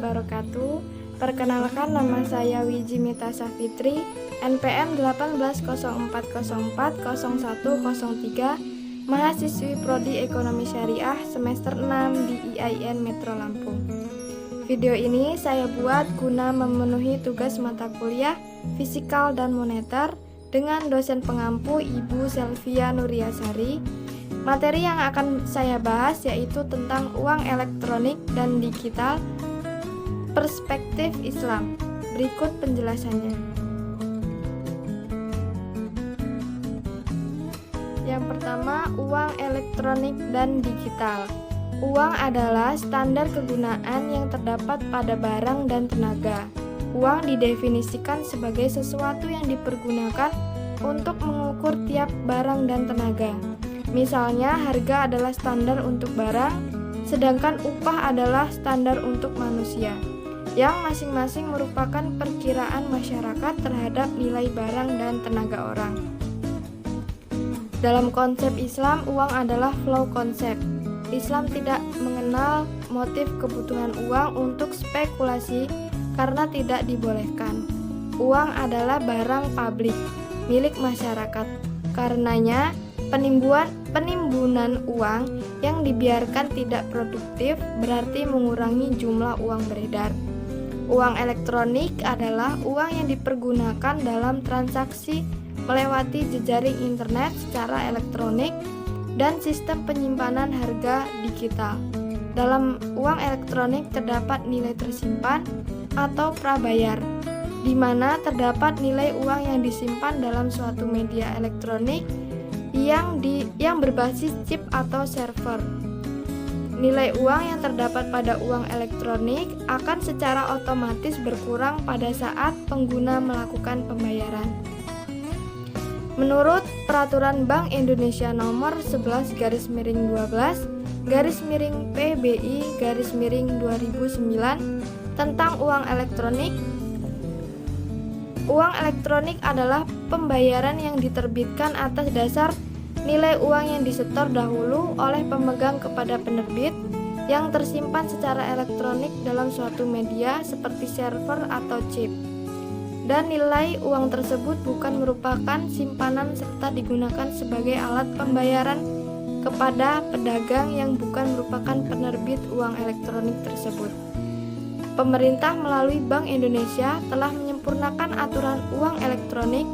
wabarakatuh. Perkenalkan, nama saya Wiji Mita Safitri, NPM 1804040103, mahasiswi Prodi Ekonomi Syariah semester 6 di IAIN Metro Lampung. Video ini saya buat guna memenuhi tugas mata kuliah Fisikal dan Moneter dengan dosen pengampu Ibu Selvia Nuriasari. Materi yang akan saya bahas yaitu tentang uang elektronik dan digital, perspektif Islam. Berikut penjelasannya. Yang pertama, uang elektronik dan digital. Uang adalah standar kegunaan yang terdapat pada barang dan tenaga. Uang didefinisikan sebagai sesuatu yang dipergunakan untuk mengukur tiap barang dan tenaga. Misalnya, harga adalah standar untuk barang, sedangkan upah adalah standar untuk manusia, yang masing-masing merupakan perkiraan masyarakat terhadap nilai barang dan tenaga orang. Dalam konsep Islam, uang adalah flow konsep. Islam tidak mengenal motif kebutuhan uang untuk spekulasi karena tidak dibolehkan. Uang adalah barang publik, milik masyarakat. Karenanya, penimbunan uang yang dibiarkan tidak produktif berarti mengurangi jumlah uang beredar. Uang elektronik adalah uang yang dipergunakan dalam transaksi melewati jejaring internet secara elektronik dan sistem penyimpanan harga digital. Dalam uang elektronik terdapat nilai tersimpan atau prabayar, di mana terdapat nilai uang yang disimpan dalam suatu media elektronik yang berbasis chip atau server. Nilai uang yang terdapat pada uang elektronik akan secara otomatis berkurang pada saat pengguna melakukan pembayaran. Menurut Peraturan Bank Indonesia Nomor 11/PBI/2009 tentang uang elektronik, uang elektronik adalah pembayaran yang diterbitkan atas dasar nilai uang yang disetor dahulu oleh pemegang kepada penerbit yang tersimpan secara elektronik dalam suatu media seperti server atau chip. Dan nilai uang tersebut bukan merupakan simpanan serta digunakan sebagai alat pembayaran kepada pedagang yang bukan merupakan penerbit uang elektronik tersebut. Pemerintah melalui Bank Indonesia telah menyempurnakan aturan uang elektronik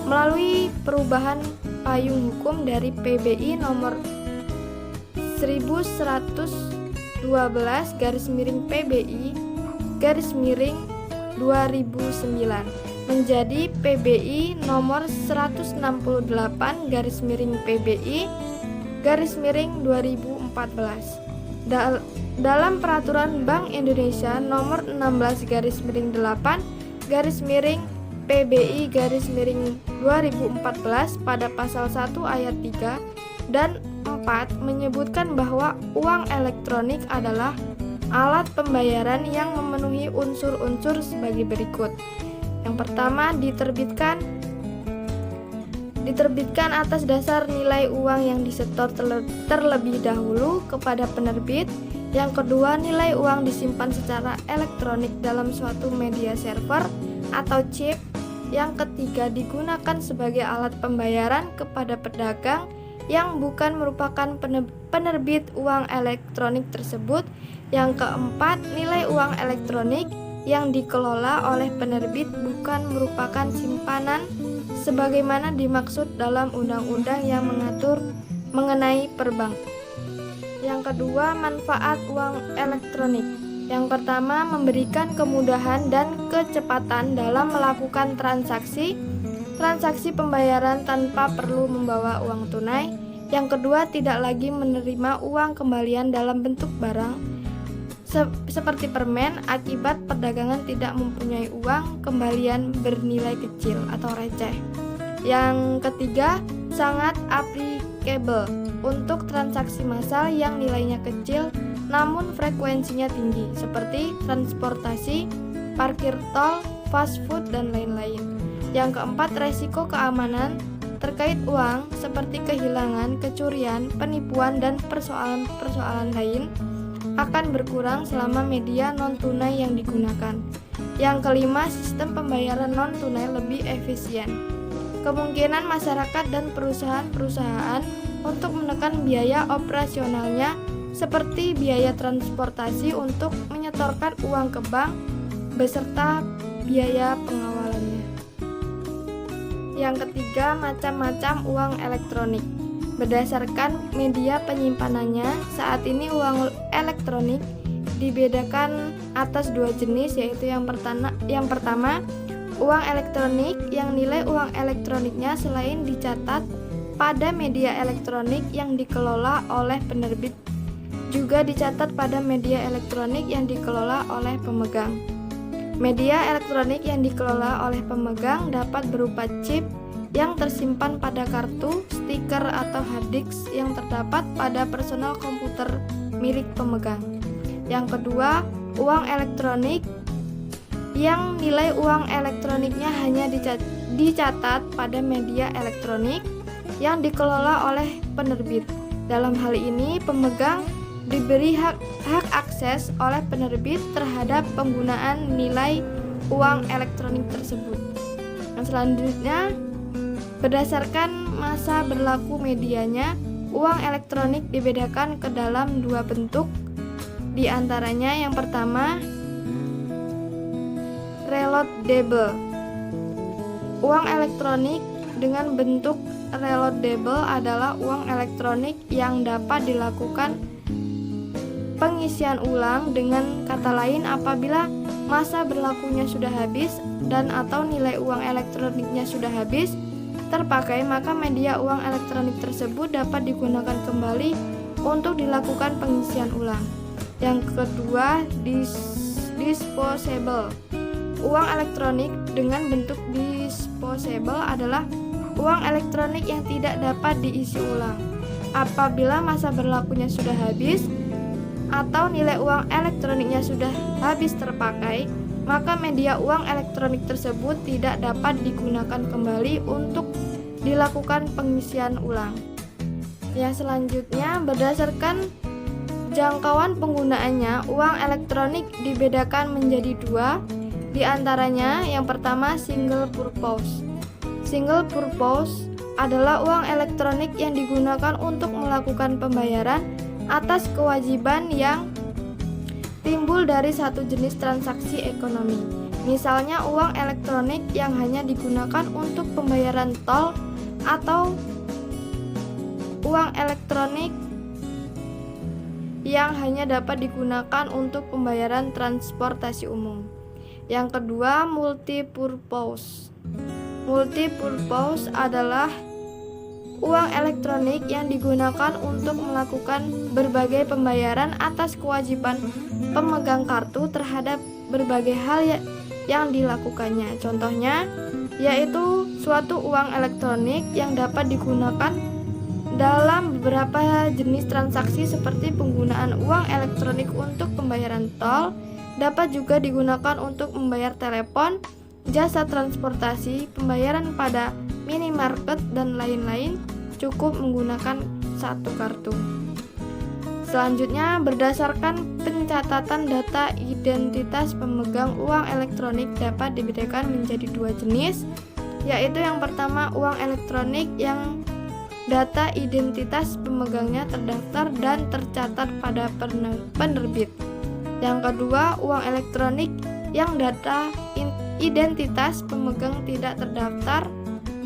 melalui perubahan payung hukum dari PBI nomor 11/PBI/2009 menjadi PBI nomor 168/PBI/2014. Dalam Peraturan Bank Indonesia nomor 16/PBI/2014 pada pasal 1 ayat 3 dan 4 menyebutkan bahwa uang elektronik adalah alat pembayaran yang memenuhi unsur-unsur sebagai berikut. Yang pertama, diterbitkan atas dasar nilai uang yang disetor terlebih dahulu kepada penerbit. Yang kedua, nilai uang disimpan secara elektronik dalam suatu media server atau chip. Yang ketiga, digunakan sebagai alat pembayaran kepada pedagang yang bukan merupakan penerbit uang elektronik tersebut. Yang keempat, nilai uang elektronik yang dikelola oleh penerbit bukan merupakan simpanan sebagaimana dimaksud dalam undang-undang yang mengatur mengenai perbankan. Yang kedua, manfaat uang elektronik. Yang pertama, memberikan kemudahan dan kecepatan dalam melakukan transaksi pembayaran tanpa perlu membawa uang tunai. Yang kedua, tidak lagi menerima uang kembalian dalam bentuk barang seperti permen akibat perdagangan tidak mempunyai uang kembalian bernilai kecil atau receh. Yang ketiga, sangat applicable untuk transaksi massal yang nilainya kecil namun frekuensinya tinggi seperti transportasi, parkir tol, fast food, dan lain-lain. Yang keempat, resiko keamanan terkait uang seperti kehilangan, kecurian, penipuan, dan persoalan-persoalan lain. akan berkurang selama media non-tunai yang digunakan. Yang kelima, sistem pembayaran non-tunai lebih efisien. Kemungkinan masyarakat dan perusahaan-perusahaan untuk menekan biaya operasionalnya seperti biaya transportasi untuk menyetorkan uang ke bank beserta biaya pengawalannya. Yang ketiga, macam-macam uang elektronik. Berdasarkan media penyimpanannya, saat ini uang elektronik dibedakan atas dua jenis, yaitu yang pertama, uang elektronik yang nilai uang elektroniknya selain dicatat pada media elektronik yang dikelola oleh penerbit, juga dicatat pada media elektronik yang dikelola oleh pemegang. Media elektronik yang dikelola oleh pemegang dapat berupa chip yang tersimpan pada kartu, stiker, atau hard disk yang terdapat pada personal komputer milik pemegang. Yang kedua, uang elektronik yang nilai uang elektroniknya hanya dicatat pada media elektronik yang dikelola oleh penerbit. Dalam hal ini, pemegang diberi hak akses oleh penerbit terhadap penggunaan nilai uang elektronik tersebut. Yang selanjutnya, berdasarkan masa berlaku medianya, uang elektronik dibedakan ke dalam dua bentuk. Di antaranya yang pertama, reloadable. Uang elektronik dengan bentuk reloadable adalah uang elektronik yang dapat dilakukan pengisian ulang, dengan kata lain apabila masa berlakunya sudah habis dan atau nilai uang elektroniknya sudah habis terpakai, maka media uang elektronik tersebut dapat digunakan kembali untuk dilakukan pengisian ulang. Yang kedua, disposable. Uang elektronik dengan bentuk disposable adalah uang elektronik yang tidak dapat diisi ulang. Apabila masa berlakunya sudah habis atau nilai uang elektroniknya sudah habis terpakai, maka media uang elektronik tersebut tidak dapat digunakan kembali untuk dilakukan pengisian ulang. Yang selanjutnya, berdasarkan jangkauan penggunaannya, uang elektronik dibedakan menjadi dua. Di antaranya, yang pertama, single purpose. Single purpose adalah uang elektronik yang digunakan untuk melakukan pembayaran atas kewajiban yang timbul dari satu jenis transaksi ekonomi. Misalnya uang elektronik yang hanya digunakan untuk pembayaran tol, atau uang elektronik yang hanya dapat digunakan untuk pembayaran transportasi umum. Yang kedua, multipurpose. Multipurpose adalah uang elektronik yang digunakan untuk melakukan berbagai pembayaran atas kewajiban pemegang kartu terhadap berbagai hal yang dilakukannya. Contohnya yaitu suatu uang elektronik yang dapat digunakan dalam beberapa jenis transaksi seperti penggunaan uang elektronik untuk pembayaran tol, dapat juga digunakan untuk membayar telepon, jasa transportasi, pembayaran pada minimarket, dan lain-lain, cukup menggunakan satu kartu. Selanjutnya, berdasarkan pencatatan data identitas pemegang uang elektronik dapat dibedakan menjadi dua jenis, yaitu yang pertama, uang elektronik yang data identitas pemegangnya terdaftar dan tercatat pada penerbit. Yang kedua, uang elektronik yang data identitas pemegang tidak terdaftar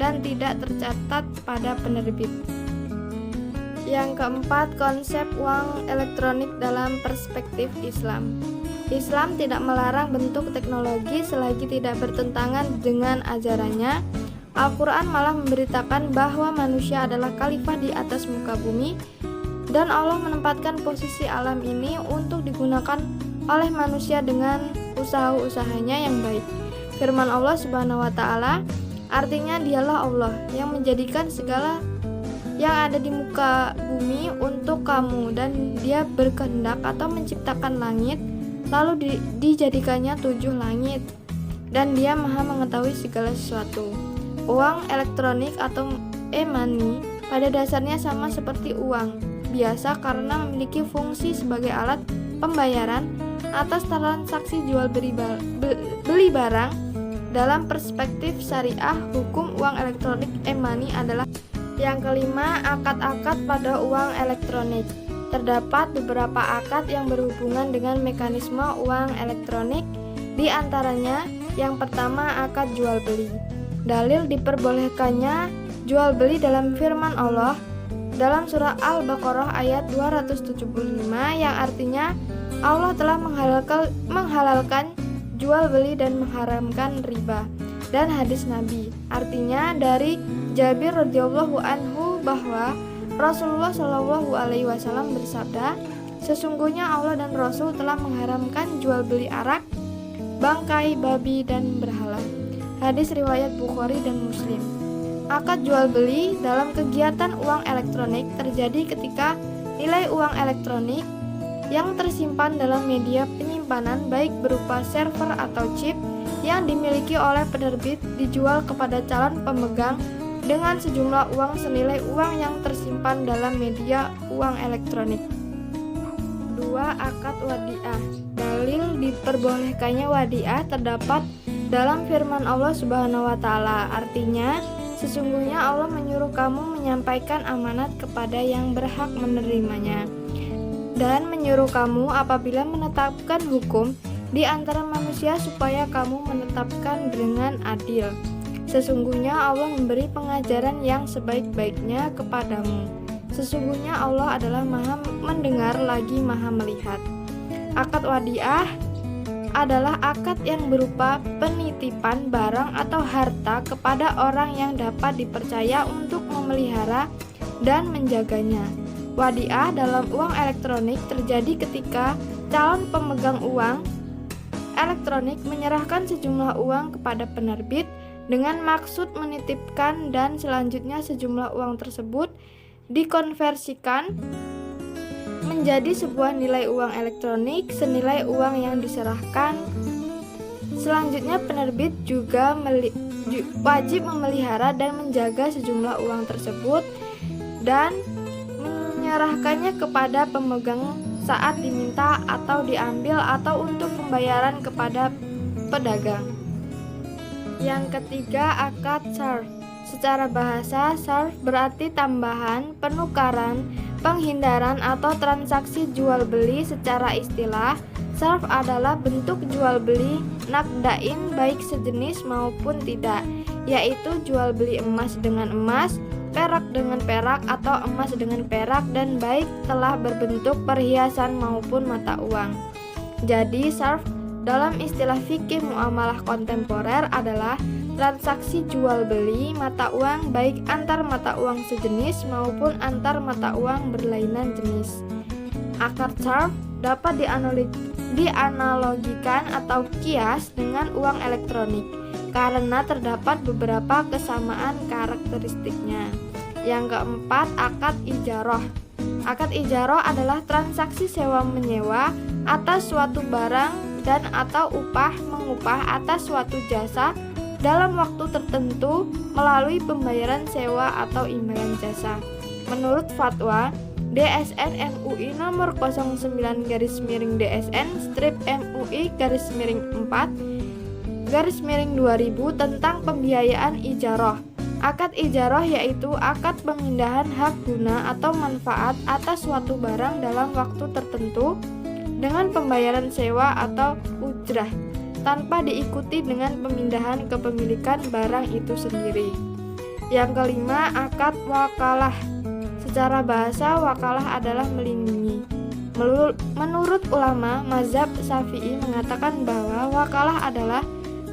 dan tidak tercatat pada penerbit. Yang keempat, konsep uang elektronik dalam perspektif Islam. Islam tidak melarang bentuk teknologi selagi tidak bertentangan dengan ajarannya. Al-Quran malah memberitakan bahwa manusia adalah khalifah di atas muka bumi, dan Allah menempatkan posisi alam ini untuk digunakan oleh manusia dengan usaha-usahanya yang baik. Firman Allah Subhanahu wa Ta'ala, artinya dialah Allah yang menjadikan segala yang ada di muka bumi untuk kamu, dan dia berkehendak atau menciptakan langit, lalu dijadikannya 7 langit, dan dia maha mengetahui segala sesuatu. Uang elektronik atau e-money pada dasarnya sama seperti uang biasa karena memiliki fungsi sebagai alat pembayaran atas transaksi jual beli barang. Dalam perspektif syariah, hukum uang elektronik e-money adalah yang kelima, akad-akad pada uang elektronik. Terdapat beberapa akad yang berhubungan dengan mekanisme uang elektronik, di antaranya yang pertama akad jual beli. Dalil diperbolehkannya jual beli dalam firman Allah dalam surah Al-Baqarah ayat 275 yang artinya Allah telah menghalalkan jual beli dan mengharamkan riba, dan hadis Nabi artinya dari Jabir radhiyallahu anhu bahwa Rasulullah shallallahu alaihi wasallam bersabda, sesungguhnya Allah dan Rasul telah mengharamkan jual beli arak, bangkai babi dan berhala. Hadis riwayat Bukhari dan Muslim. Akad jual beli dalam kegiatan uang elektronik terjadi ketika nilai uang elektronik yang tersimpan dalam media penyimpanan baik berupa server atau chip yang dimiliki oleh penerbit dijual kepada calon pemegang dengan sejumlah uang senilai uang yang tersimpan dalam media uang elektronik. 2. Akad wadiah. Dalil diperbolehkannya wadiah terdapat dalam firman Allah Subhanahu wa taala. Artinya, sesungguhnya Allah menyuruh kamu menyampaikan amanat kepada yang berhak menerimanya, dan menyuruh kamu apabila menetapkan hukum di antara manusia supaya kamu menetapkan dengan adil. Sesungguhnya Allah memberi pengajaran yang sebaik-baiknya kepadamu. Sesungguhnya Allah adalah Maha mendengar lagi Maha melihat. Akad wadiah adalah akad yang berupa penitipan barang atau harta kepada orang yang dapat dipercaya untuk memelihara dan menjaganya. Wadiah dalam uang elektronik terjadi ketika calon pemegang uang elektronik menyerahkan sejumlah uang kepada penerbit dengan maksud menitipkan, dan selanjutnya sejumlah uang tersebut dikonversikan menjadi sebuah nilai uang elektronik senilai uang yang diserahkan. Selanjutnya penerbit juga wajib memelihara dan menjaga sejumlah uang tersebut dan menyerahkannya kepada pemegang saat diminta atau diambil atau untuk pembayaran kepada pedagang. Yang ketiga, akad sarf. Secara bahasa, sarf berarti tambahan, penukaran, penghindaran atau transaksi jual beli. Secara istilah, sarf adalah bentuk jual beli nakdain baik sejenis maupun tidak, yaitu jual beli emas dengan emas, perak dengan perak atau emas dengan perak, dan baik telah berbentuk perhiasan maupun mata uang. Jadi sarf dalam istilah fikih muamalah kontemporer adalah transaksi jual beli mata uang baik antar mata uang sejenis maupun antar mata uang berlainan jenis. Akad sarf dapat dianalogikan atau kias dengan uang elektronik karena terdapat beberapa kesamaan karakteristiknya. Yang keempat, akad ijarah. Akad ijarah adalah transaksi sewa-menyewa atas suatu barang dan atau upah mengupah atas suatu jasa dalam waktu tertentu melalui pembayaran sewa atau imbalan jasa. Menurut fatwa DSN MUI nomor 09-MUI-4-MUI-2000 tentang pembiayaan ijarah. Akad ijarah yaitu akad pemindahan hak guna atau manfaat atas suatu barang dalam waktu tertentu dengan pembayaran sewa atau ujrah tanpa diikuti dengan pemindahan kepemilikan barang itu sendiri. Yang kelima, akad wakalah. Secara bahasa, wakalah adalah melindungi. Menurut ulama mazhab Syafi'i mengatakan bahwa wakalah adalah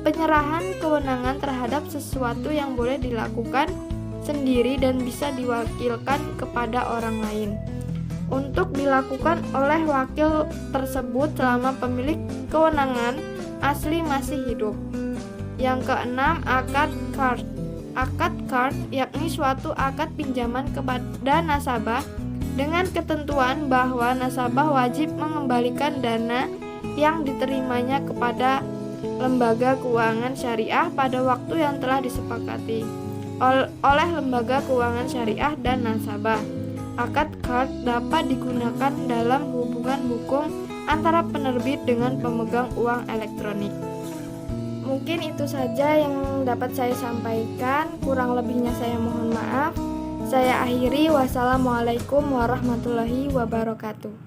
penyerahan kewenangan terhadap sesuatu yang boleh dilakukan sendiri dan bisa diwakilkan kepada orang lain untuk dilakukan oleh wakil tersebut selama pemilik kewenangan asli masih hidup. Yang keenam, akad qard. Akad qard yakni suatu akad pinjaman kepada nasabah dengan ketentuan bahwa nasabah wajib mengembalikan dana yang diterimanya kepada lembaga keuangan syariah pada waktu yang telah disepakati oleh lembaga keuangan syariah dan nasabah. Akad qard dapat digunakan dalam hubungan hukum antara penerbit dengan pemegang uang elektronik. Mungkin itu saja yang dapat saya sampaikan, kurang lebihnya saya mohon maaf. Saya akhiri, wassalamualaikum warahmatullahi wabarakatuh.